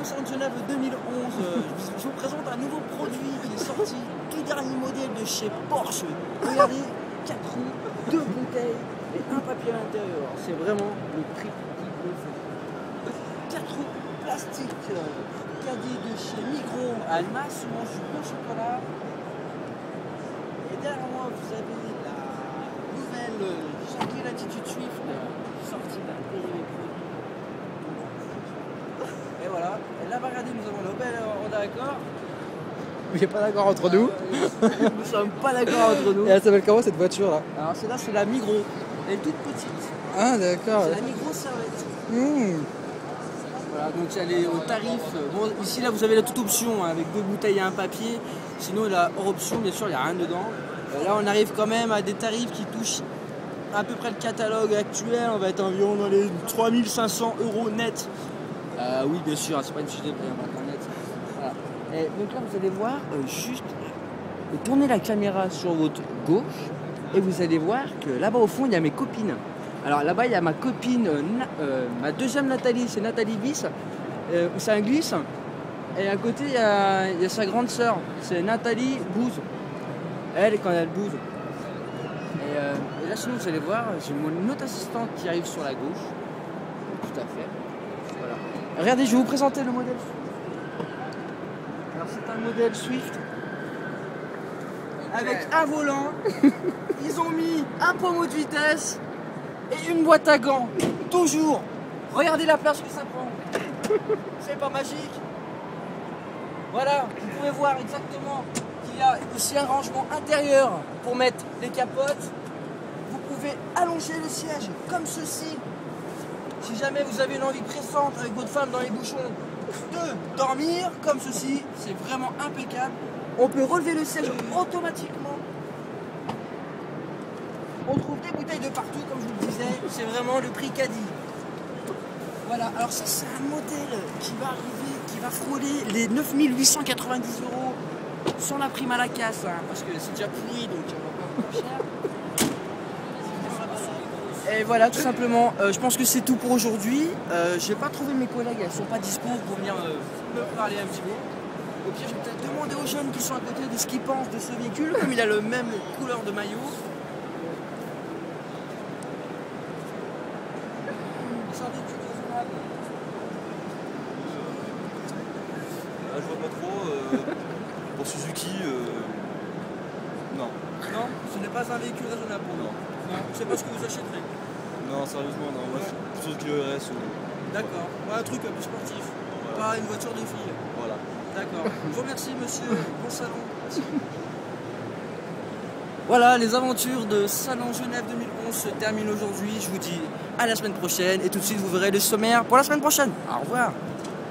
Salon de Genève 2011, je vous présente un nouveau produit qui est sorti, tout dernier modèle de chez Porsche. Regardez, 4 roues, 2 bouteilles et un papier à l'intérieur. C'est vraiment le prix qui le fait. 4 roues plastiques, caddie de chez Migros, Alma, souvent du bon chocolat. Et derrière moi, vous avez la nouvelle Jackie Latitude Swift, sortie d'un dérivé produit. Et voilà, et là, regardez, nous avons l'Opel Honda Accord. Vous n'êtes pas d'accord entre nous? Nous sommes pas d'accord entre nous. Et elle s'appelle comment cette voiture là? Alors celle-là, c'est la Migros. Elle est toute petite. Ah d'accord. C'est la Migros Servette. Voilà, donc elle est au tarif. Bon, ici, là, vous avez la toute option hein, avec 2 bouteilles et un papier. Sinon, la hors option, bien sûr, il n'y a rien dedans. Là, on arrive quand même à des tarifs qui touchent à peu près le catalogue actuel. On va être environ dans les 3500 € net. Oui, bien sûr, c'est pas une fiche de prix, on va net. Voilà. Et donc là, vous allez voir, juste tournez la caméra sur votre gauche et vous allez voir que là-bas au fond, il y a mes copines. Alors là-bas, il y a ma copine, ma deuxième Nathalie, c'est Nathalie Bis, c'est un glisse. Et à côté, il y a sa grande sœur, c'est Nathalie Bouze. Elle, quand elle bouge. Et là, sinon, vous allez voir, j'ai mon autre assistante qui arrive sur la gauche. Tout à fait. Voilà. Regardez, je vais vous présenter le modèle. Alors, c'est un modèle Swift avec un volant. Ils ont mis un pommeau de vitesse et une boîte à gants. Toujours. Regardez la place que ça prend. C'est pas magique. Voilà, vous pouvez voir exactement qu'il y a aussi un rangement intérieur pour mettre les capotes. Vous pouvez allonger le siège comme ceci. Si jamais vous avez une envie pressante avec votre femme dans les bouchons de dormir comme ceci, c'est vraiment impeccable. On peut relever le siège automatiquement. On trouve des bouteilles de partout, comme je vous le disais. C'est vraiment le prix caddie. Voilà, alors ça c'est un modèle qui va arriver, qui va frôler les 9890 € sans la prime à la casse, hein, parce que c'est déjà pourri, donc on va pas plus cher. Et voilà, tout simplement, je pense que c'est tout pour aujourd'hui. Je n'ai pas trouvé mes collègues, elles ne sont pas dispo pour venir me parler un petit peu. Au pire, je vais peut-être demander aux jeunes qui sont à côté de ce qu'ils pensent de ce véhicule, comme il a le même couleur de maillot. C'est un véhicule raisonnable. Je vois pas trop. Pour Suzuki, non. Non, ce n'est pas un véhicule raisonnable pour nous. Non, c'est pas ce que vous achèterez. Non, sérieusement, non. Moi, plutôt que le RS. D'accord. Ouais, un truc un peu sportif. Voilà. Pas une voiture de fille. Voilà. D'accord. Je vous remercie, monsieur. Bon salon. Merci. Voilà, les aventures de Salon Genève 2011 se terminent aujourd'hui. Je vous dis à la semaine prochaine. Et tout de suite, vous verrez le sommaire pour la semaine prochaine. Au revoir.